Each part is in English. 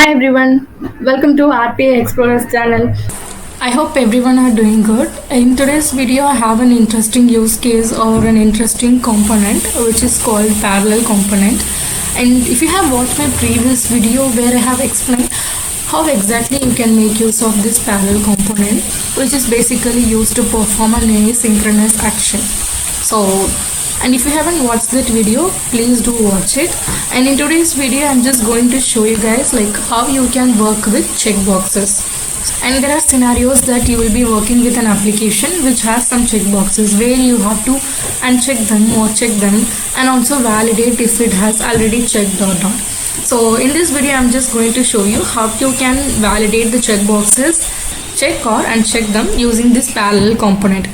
Hi everyone, welcome to RPA Explorers channel. I hope everyone are doing good. In today's video, I have an interesting use case or an interesting component which is called parallel component. And if you have watched my previous video where I have explained how exactly you can make use of this parallel component, which is basically used to perform an asynchronous action. And if you haven't watched that video, please do watch it. And in today's video, I'm just going to show you guys like how you can work with checkboxes. And there are scenarios that you will be working with an application which has some checkboxes where you have to uncheck them or check them and also validate if it has already checked or not. So in this video, I'm just going to show you how you can validate the checkboxes, check or uncheck them using this parallel component.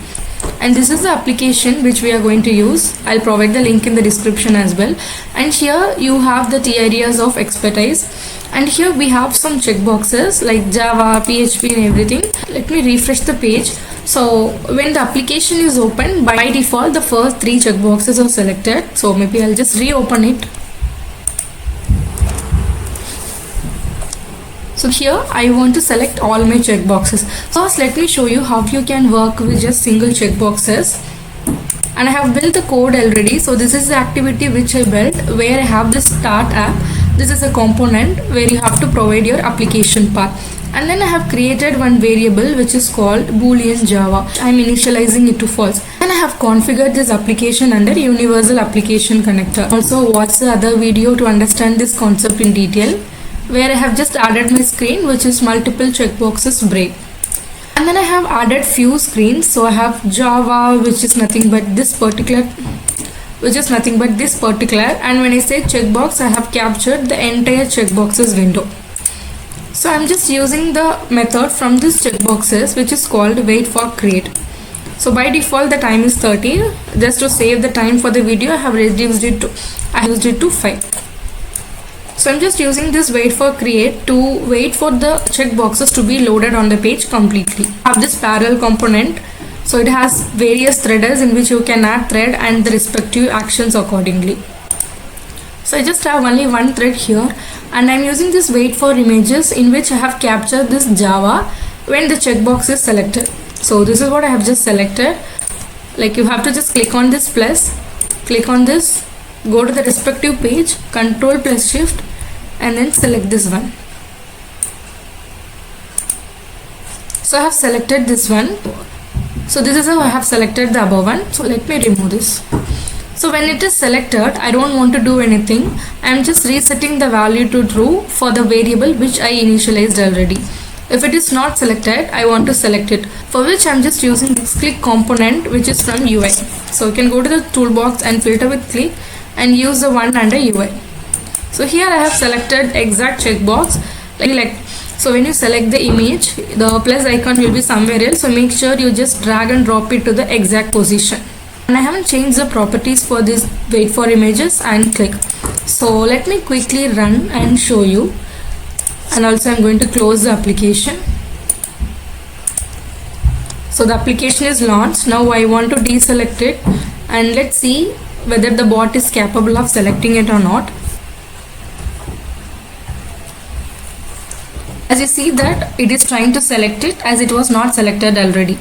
And this is the application which we are going to use. I'll provide the link in the description as well. And here you have the areas of expertise, and here we have some checkboxes like Java, PHP and everything. Let me refresh the page. So when the application is open, by default the first three checkboxes are selected. So maybe I'll just reopen it. So here I want to select all my checkboxes. First let me show you how you can work with just single checkboxes. And I have built the code already. So this is the activity which I built where I have the start app. This is a component where you have to provide your application path. And then I have created one variable which is called Boolean Java. I'm initializing it to false. And I have configured this application under Universal Application Connector. Also watch the other video to understand this concept in detail, where I have just added my screen which is multiple checkboxes break. And then I have added few screens. So I have Java which is nothing but this particular, and when I say checkbox, I have captured the entire checkboxes window. So I'm just using the method from this checkboxes which is called wait for create. So by default the time is 30. Just to save the time for the video, I have reduced it to 5. So I'm just using this wait for create to wait for the checkboxes to be loaded on the page completely. I have this parallel component. So it has various threaders in which you can add thread and the respective actions accordingly. So I just have only one thread here, and I'm using this wait for images in which I have captured this Java when the checkbox is selected. So this is what I have just selected. Like you have to just click on this plus, click on this, go to the respective page, Control plus Shift, and then select this one. So I have selected this one. So this is how I have selected the above one. So let me remove this. So when it is selected, I don't want to do anything. I am just resetting the value to true for the variable which I initialized already. If it is not selected, I want to select it, for which I am just using this click component which is from UI. So you can go to the toolbox and filter with click and use the one under UI. So here I have selected exact checkbox like so when you select the image, the plus icon will be somewhere else, so make sure you just drag and drop it to the exact position. And I haven't changed the properties for this wait for images and click. So let me quickly run and show you, and also I'm going to close the application. So the application is launched. Now I want to deselect it, and let's see whether the bot is capable of selecting it or not. As you see that it is trying to select it as it was not selected already.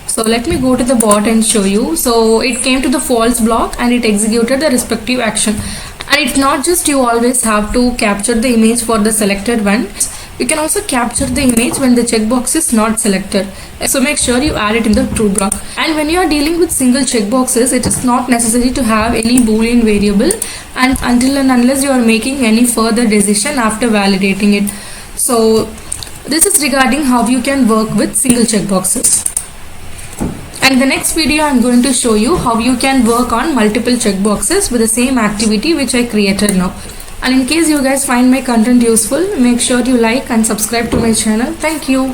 So let me go to the bot and show you. So it came to the false block and it executed the respective action. And it's not just you always have to capture the image for the selected one. You can also capture the image when the checkbox is not selected. So make sure you add it in the true block. And when you are dealing with single checkboxes, it is not necessary to have any Boolean variable and until and unless you are making any further decision after validating it. So this is regarding how you can work with single checkboxes. And the next video I'm going to show you how you can work on multiple checkboxes with the same activity which I created now. And in case you guys find my content useful, make sure you like and subscribe to my channel. Thank you.